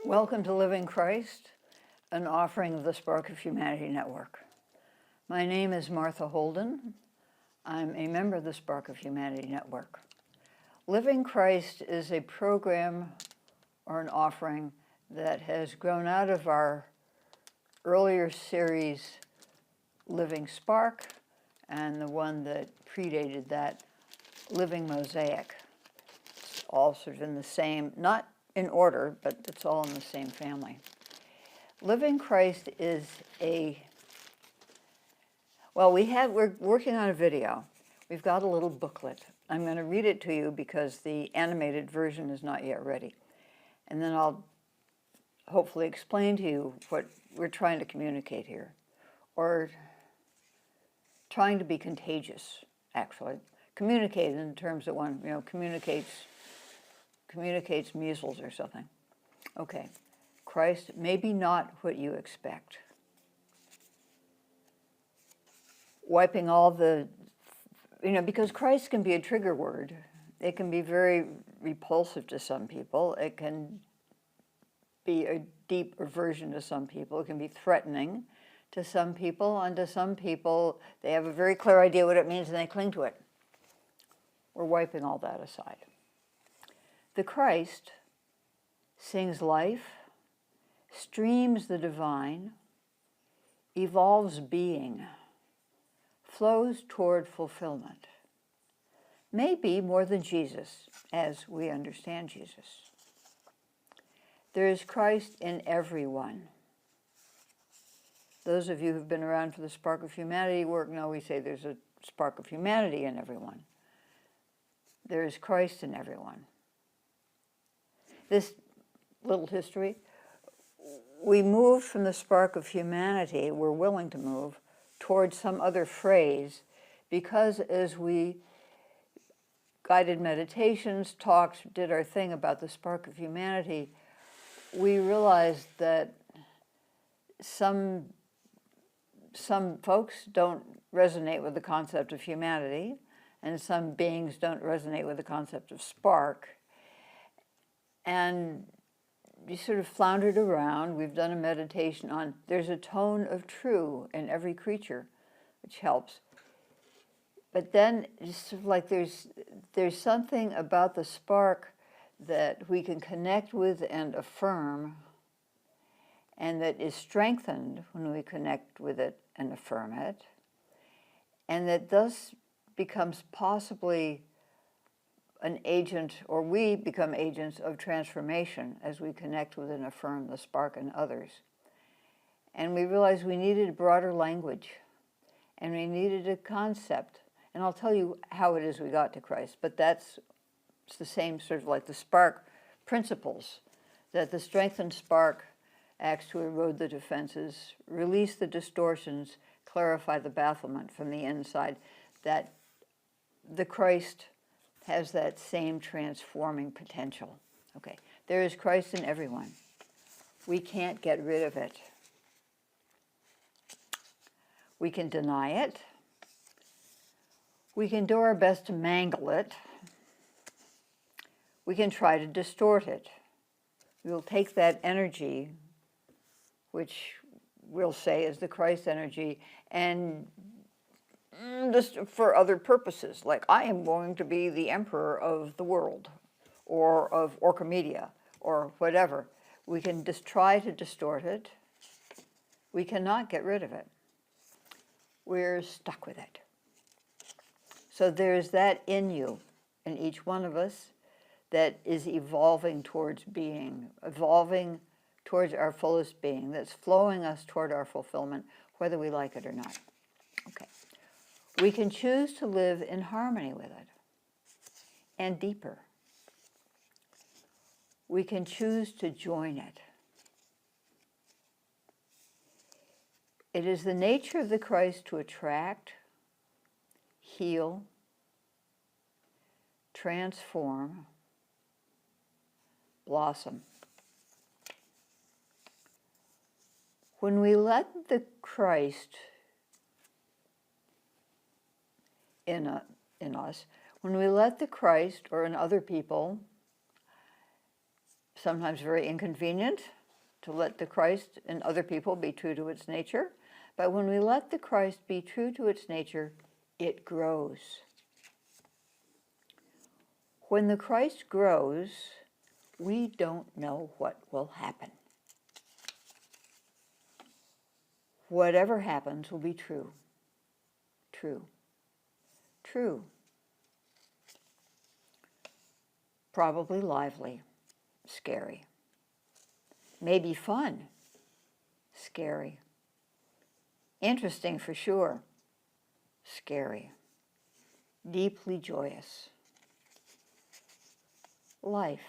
Welcome to Living Christ, an offering of the Spark of Humanity Network. My name is Martha Holden. I'm a member of the Spark of Humanity Network. Living Christ is a program or an offering that has grown out of our earlier series, Living Spark, and the one that predated that, Living Mosaic. It's all sort of in the same, not in order, but it's all in the same family. Living Christ is we're working on a video. We've got a little booklet. I'm going to read it to you because the animated version is not yet ready. And then I'll hopefully explain to you what we're trying to communicate here, or trying to be contagious, actually. Communicate in terms that one, communicates measles or something. Okay, Christ, maybe not what you expect. Wiping all the, because Christ can be a trigger word. It can be very repulsive to some people. It can be a deep aversion to some people. It can be threatening to some people, and to some people, they have a very clear idea what it means and they cling to it. We're wiping all that aside. The Christ sings life, streams the divine, evolves being, flows toward fulfillment. Maybe more than Jesus, as we understand Jesus. There is Christ in everyone. Those of you who've been around for the Spark of Humanity work know we say there's a spark of humanity in everyone. There is Christ in everyone. This little history, we moved from the spark of humanity, we're willing to move, towards some other phrase, because as we guided meditations, talked, did our thing about the spark of humanity, we realized that some folks don't resonate with the concept of humanity, and some beings don't resonate with the concept of spark. And we sort of floundered around. We've done a meditation on there's a tone of true in every creature, which helps. But then it's sort of like there's something about the spark that we can connect with and affirm, and that is strengthened when we connect with it and affirm it, and that thus becomes possibly an agent, or we become agents of transformation as we connect with and affirm the spark in others. And we realized we needed a broader language, and we needed a concept. And I'll tell you how it is we got to Christ, but it's the same sort of like the spark principles, that the strengthened spark acts to erode the defenses, release the distortions, clarify the bafflement from the inside, that the Christ has that same transforming potential. Okay, there is Christ in everyone. We can't get rid of it. We can deny it. We can do our best to mangle it. We can try to distort it. We'll take that energy, which we'll say is the Christ energy, and just for other purposes, like I am going to be the emperor of the world, or of Orcomedia, or whatever. We can just try to distort it. We cannot get rid of it. We're stuck with it. So there's that in you, in each one of us, that is evolving towards being, evolving towards our fullest being, that's flowing us toward our fulfillment, whether we like it or not. Okay. We can choose to live in harmony with it, and deeper. We can choose to join it. It is the nature of the Christ to attract, heal, transform, blossom. When we let the Christ in us, when we let the Christ, or in other people, sometimes very inconvenient to let the Christ in other people be true to its nature. But when we let the Christ be true to its nature, it grows. When the Christ grows, we don't know what will happen. Whatever happens will be true. True. True. Probably lively. Scary. Maybe fun. Scary. Interesting for sure. Scary. Deeply joyous. Life.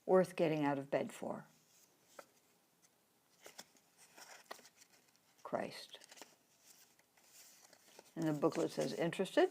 Worth getting out of bed for. Christ. And the booklet says interested,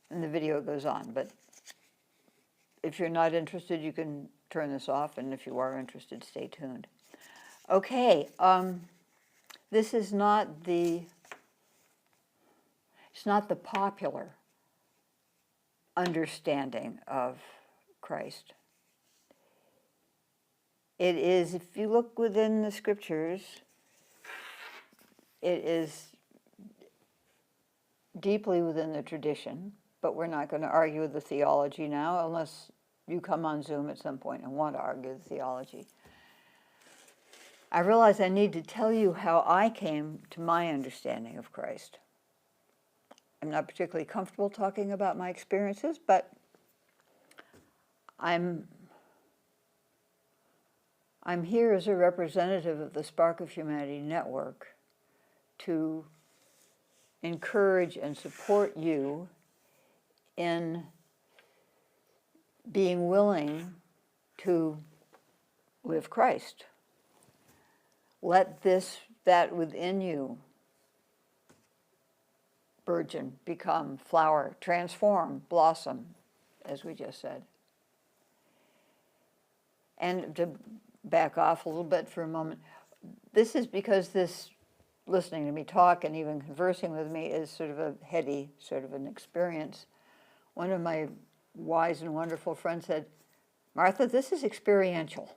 and the video goes on. But if you're not interested, you can turn this off, and if you are interested, stay tuned. Okay, this is not the, it's not the popular understanding of Christ. It is, if you look within the scriptures, it is deeply within the tradition, but we're not going to argue the theology now unless you come on Zoom at some point and want to argue the theology. I realize I need to tell you how I came to my understanding of Christ. I'm not particularly comfortable talking about my experiences, but I'm here as a representative of the Spark of Humanity Network to encourage and support you in being willing to live Christ. Let that within you burgeon, become, flower, transform, blossom, as we just said. And to back off a little bit for a moment, this is because this listening to me talk and even conversing with me is sort of a heady sort of an experience. One of my wise and wonderful friends said, Martha, this is experiential.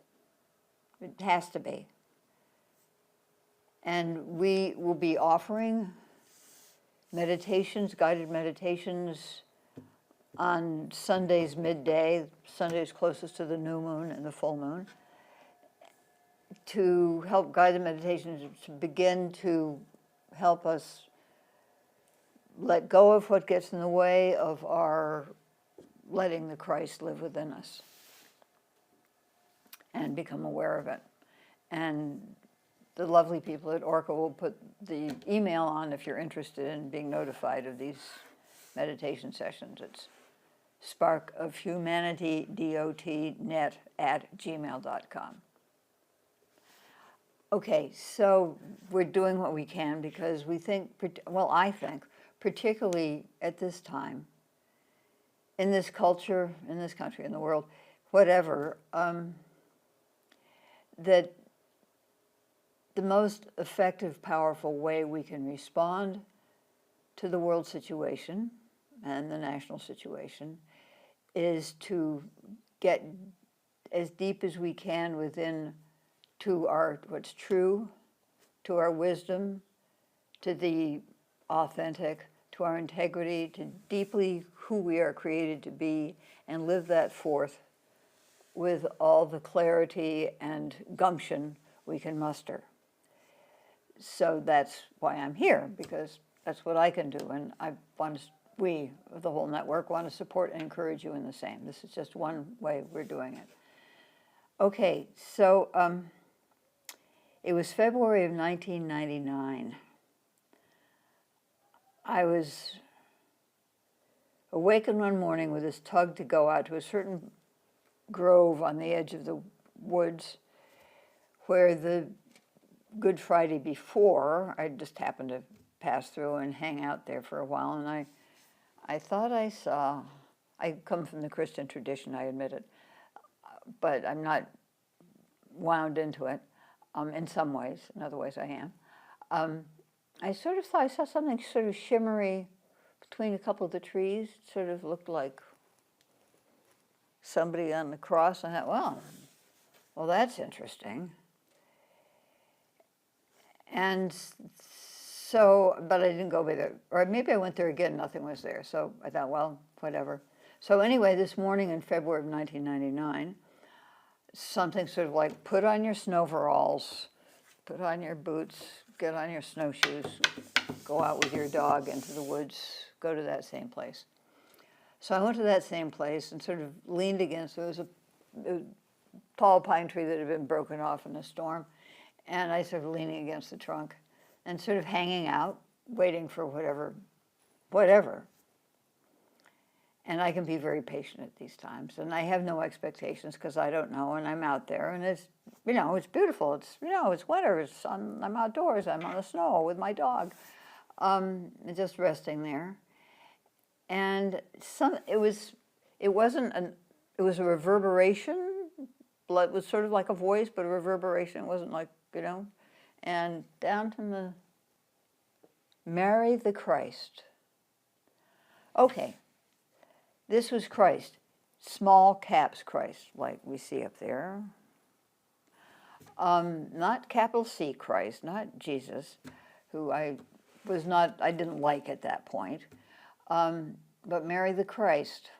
It has to be. And we will be offering meditations, guided meditations on Sundays midday, Sundays closest to the new moon and the full moon, to help guide the meditations to begin to help us let go of what gets in the way of our letting the Christ live within us and become aware of it. And the lovely people at Orca will put the email on if you're interested in being notified of these meditation sessions. It's sparkofhumanitydotnet@gmail.com. Okay, so we're doing what we can because we think, well, I think, particularly at this time, in this culture, in this country, in the world, whatever, that the most effective, powerful way we can respond to the world situation and the national situation is to get as deep as we can within to our what's true, to our wisdom, to the authentic, to our integrity, to deeply who we are created to be, and live that forth with all the clarity and gumption we can muster. So that's why I'm here, because that's what I can do, and we, the whole network, want to support and encourage you in the same. This is just one way we're doing it. Okay, so it was February of 1999. I was awakened one morning with this tug to go out to a certain grove on the edge of the woods where the Good Friday before, I just happened to pass through and hang out there for a while, and I thought I saw, I come from the Christian tradition, I admit it, but I'm not wound into it in some ways, in other ways I am. I sort of thought I saw something sort of shimmery between a couple of the trees. It sort of looked like somebody on the cross. And I thought, well, that's interesting. And so, but I didn't go there. Or maybe I went there again, nothing was there. So I thought, well, whatever. So anyway, this morning in February of 1999, something sort of like, put on your snowveralls, put on your boots, get on your snowshoes, go out with your dog into the woods, go to that same place. So I went to that same place and sort of leaned against, there was a tall pine tree that had been broken off in a storm, and I sort of leaning against the trunk and sort of hanging out, waiting for whatever. And I can be very patient at these times, and I have no expectations because I don't know, and I'm out there, and it's, it's beautiful. It's, it's winter. I'm outdoors. I'm on the snow with my dog, just resting there. And it was a reverberation. It was sort of like a voice, but a reverberation. It wasn't like, and down from the Mary the Christ. Okay. This was Christ, small caps Christ, like we see up there. Not capital C Christ, not Jesus, who I didn't like at that point, but Mary the Christ.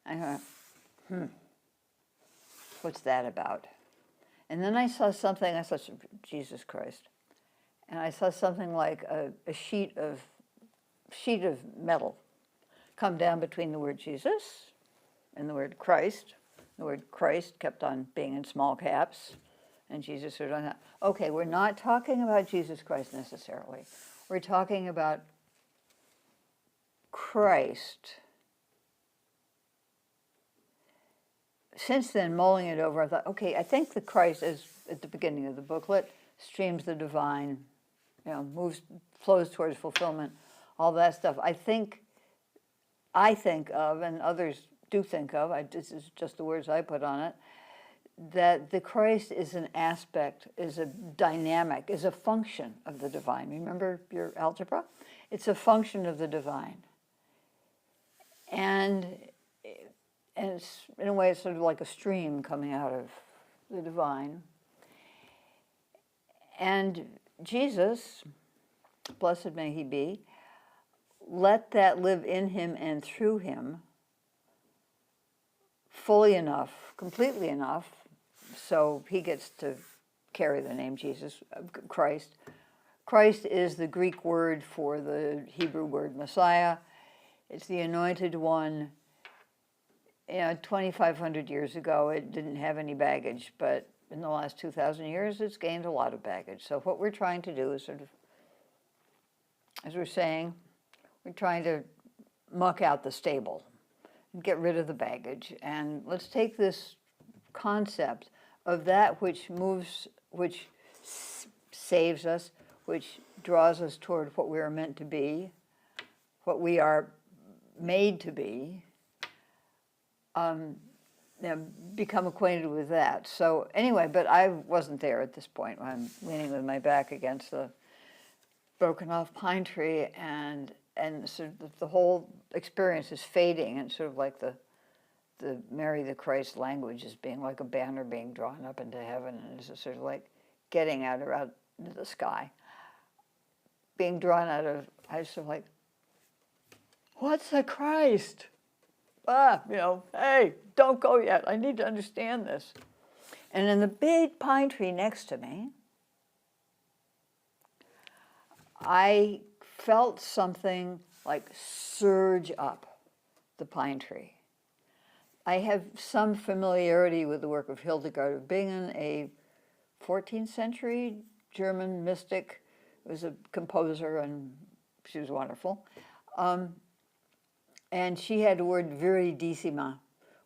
I thought, what's that about? And then I saw something, I thought, Jesus Christ. And I saw something like a sheet of metal come down between the word Jesus and the word Christ. The word Christ kept on being in small caps, and Jesus was on that. Okay, we're not talking about Jesus Christ necessarily. We're talking about Christ. Since then, mulling it over, I thought, okay, I think the Christ is at the beginning of the booklet, streams the divine, flows towards fulfillment, all that stuff. I think of, and others do think of, this is just the words I put on it, that the Christ is an aspect, is a dynamic, is a function of the divine. Remember your algebra? It's a function of the divine. And it's, in a way, it's sort of like a stream coming out of the divine. And Jesus, blessed may he be, let that live in him and through him fully enough, completely enough, so he gets to carry the name Jesus, Christ. Christ is the Greek word for the Hebrew word Messiah. It's the anointed one. 2,500 years ago, it didn't have any baggage, but in the last 2,000 years, it's gained a lot of baggage. So what we're trying to do is sort of, as we're saying, we're trying to muck out the stable, get rid of the baggage, and let's take this concept of that which moves, which saves us, which draws us toward what we are meant to be, what we are made to be, become acquainted with that. So anyway, but I wasn't there at this point. I'm leaning with my back against the broken off pine tree, and sort of the whole experience is fading, and sort of like the Mary the Christ language is being like a banner being drawn up into heaven, and it's sort of like getting out into the sky, being drawn out of. I was sort of like, what's the Christ? Hey, don't go yet. I need to understand this. And in the big pine tree next to me, I felt something like surge up the pine tree. I have some familiarity with the work of Hildegard of Bingen, a 14th century German mystic, who was a composer, and she was wonderful. And she had the word viridissima,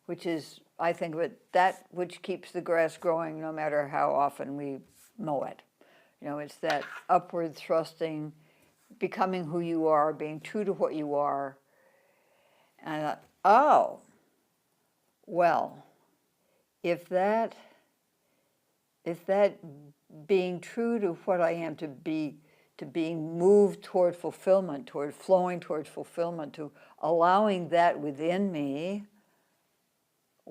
which is, I think of it, that which keeps the grass growing no matter how often we mow it. It's that upward thrusting, becoming who you are, being true to what you are. And I thought, oh, well, if that being true to what I am to being moved toward fulfillment, toward flowing toward fulfillment, to allowing that within me,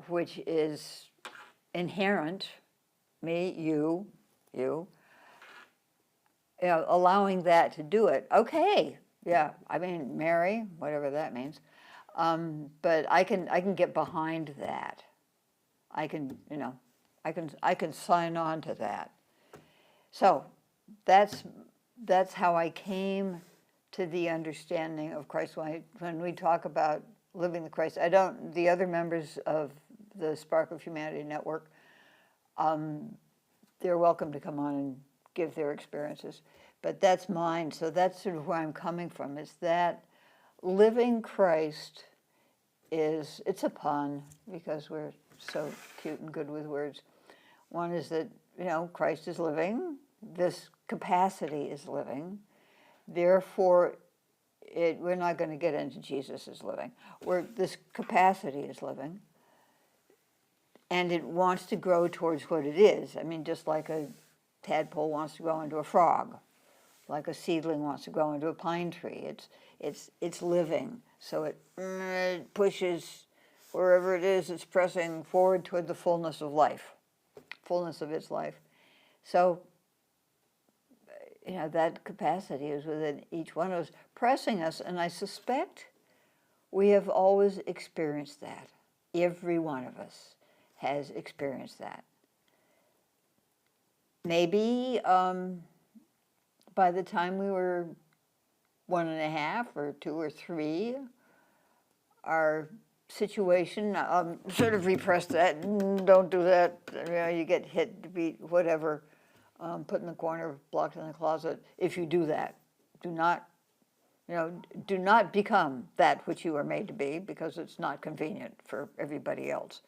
which is inherent, me, you know, allowing that to do it. Okay, yeah, I mean, Mary, whatever that means. But I can get behind that. I can, you know, I can sign on to that. So that's how I came to the understanding of Christ. When we talk about living the Christ, the other members of the Spark of Humanity Network, they're welcome to come on and give their experiences. But that's mine, so that's sort of where I'm coming from, is that living Christ it's a pun, because we're so cute and good with words. One is that, you know, Christ is living, this capacity is living, therefore we're not going to get into Jesus is living. This capacity is living, and it wants to grow towards what it is. I mean, just like a tadpole wants to grow into a frog, like a seedling wants to grow into a pine tree. It's living, so it pushes wherever it is. It's pressing forward toward the fullness of life, fullness of its life. So, you know, that capacity is within each one of us, pressing us, and I suspect we have always experienced that. Every one of us has experienced that. Maybe by the time we were 1.5 or 2 or 3, our situation sort of repressed that. Don't do that. You know, you get hit, beat, whatever, put in the corner, blocked in the closet. If you do that, do not become that which you are made to be, because it's not convenient for everybody else.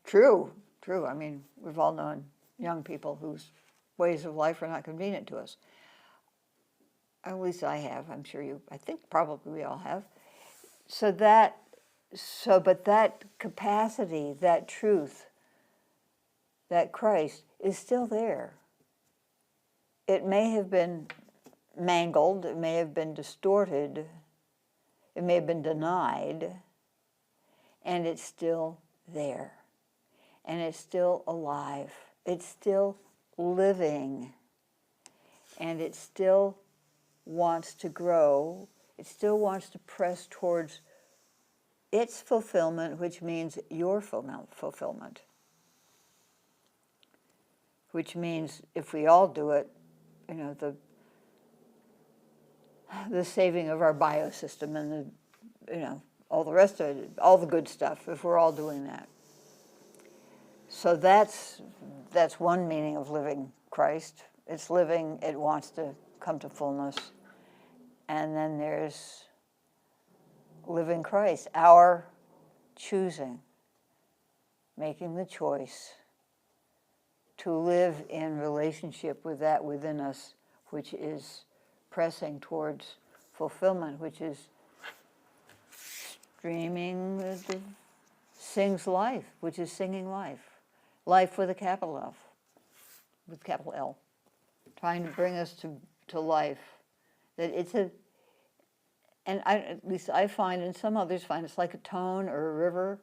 True. I mean, we've all known young people whose ways of life are not convenient to us. At least I have. I'm sure I think probably we all have. But that capacity, that truth, that Christ is still there. It may have been mangled, it may have been distorted, it may have been denied, and it's still there. And it's still alive. It's still living. And it still wants to grow. It still wants to press towards its fulfillment, which means your fulfillment. Which means if we all do it, you know, the saving of our biosystem and all the rest of it, all the good stuff, if we're all doing that. So that's one meaning of living Christ. It's living, it wants to come to fullness. And then there's living Christ, our choosing, making the choice to live in relationship with that within us, which is pressing towards fulfillment, which is streaming sings life, which is singing life. Life with a capital F, with capital L, trying to bring us to life. That at least I find, and some others find, it's like a tone or a river,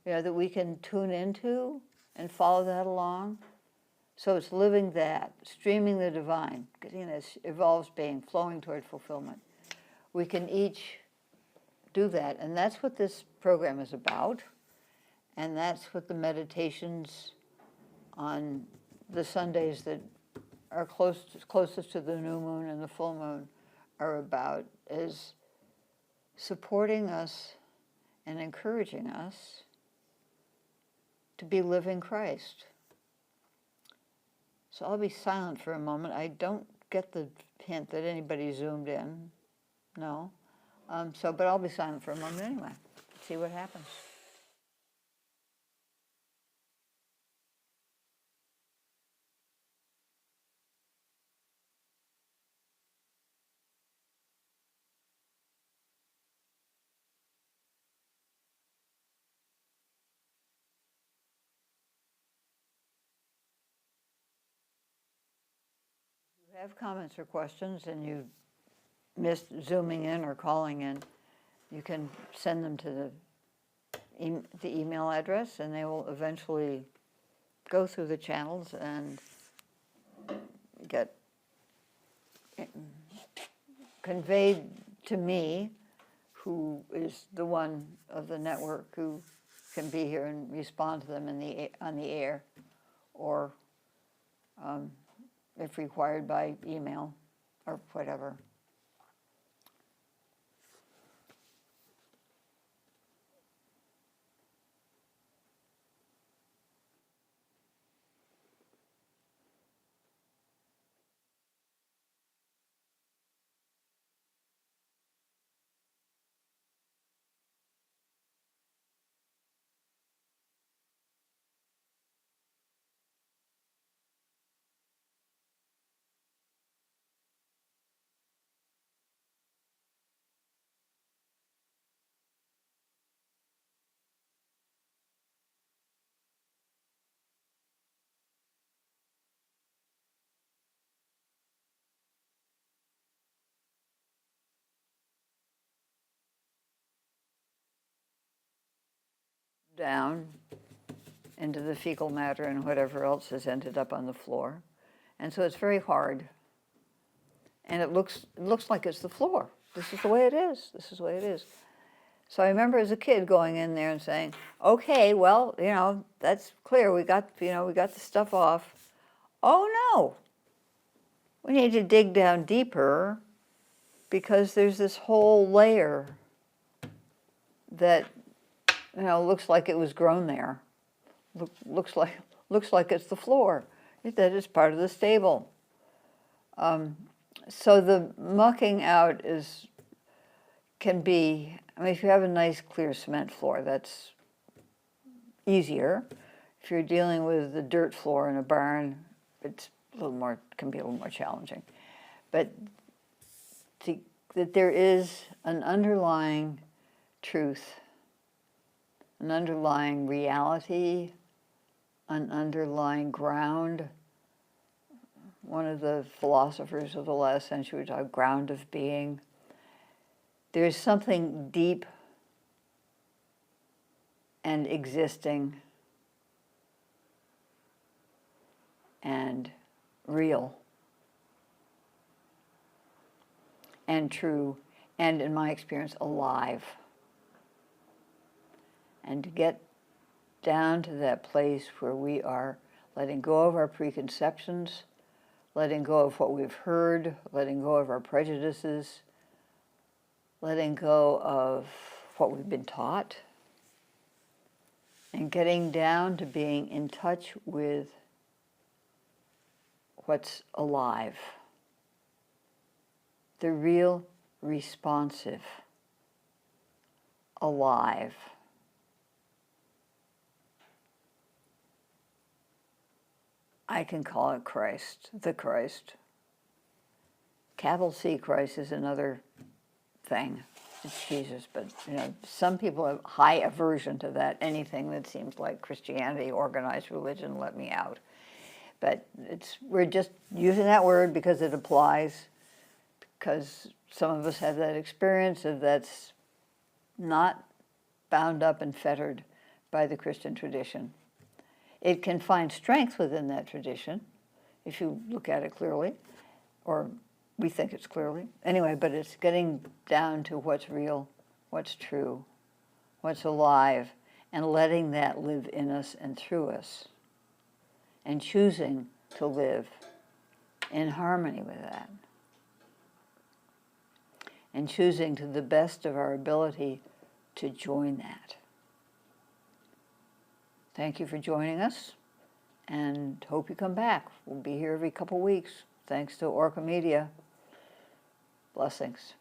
that we can tune into and follow that along. So it's living that, streaming the divine, getting this evolves being, flowing toward fulfillment. We can each do that, and that's what this program is about. And that's what the meditations on the Sundays that are closest to the new moon and the full moon are about, is supporting us and encouraging us to be living Christ. So I'll be silent for a moment. I don't get the hint that anybody zoomed in. No. But I'll be silent for a moment anyway. See what happens. If you have comments or questions and you missed zooming in or calling in, you can send them to the the email address, and they will eventually go through the channels and get conveyed to me, who is the one of the network who can be here and respond to them on the air, or if required by email or whatever. Down into the fecal matter and whatever else has ended up on the floor. And so it's very hard. And it looks like it's the floor. This is the way it is. This is the way it is. So I remember as a kid going in there and saying, okay, well, that's clear. We got the stuff off. Oh no, we need to dig down deeper, because there's this whole layer that, looks like it was grown there. Looks like it's the floor. That is part of the stable. So the mucking out can be, if you have a nice clear cement floor, that's easier. If you're dealing with the dirt floor in a barn, can be a little more challenging. But that there is an underlying truth, an underlying reality, an underlying ground. One of the philosophers of the last century talked ground of being. There's something deep and existing and real and true, and in my experience, alive. And to get down to that place where we are letting go of our preconceptions, letting go of what we've heard, letting go of our prejudices, letting go of what we've been taught, and getting down to being in touch with what's alive, the real, responsive, alive. I can call it Christ, the Christ. Capital C Christ is another thing. It's Jesus, but some people have high aversion to that. Anything that seems like Christianity, organized religion, let me out. But we're just using that word because it applies, because some of us have that experience of that's not bound up and fettered by the Christian tradition. It can find strength within that tradition, if you look at it clearly, or we think it's clearly. Anyway, but it's getting down to what's real, what's true, what's alive, and letting that live in us and through us, and choosing to live in harmony with that, and choosing to the best of our ability to join that. Thank you for joining us, and hope you come back. We'll be here every couple weeks, thanks to Orca Media. Blessings.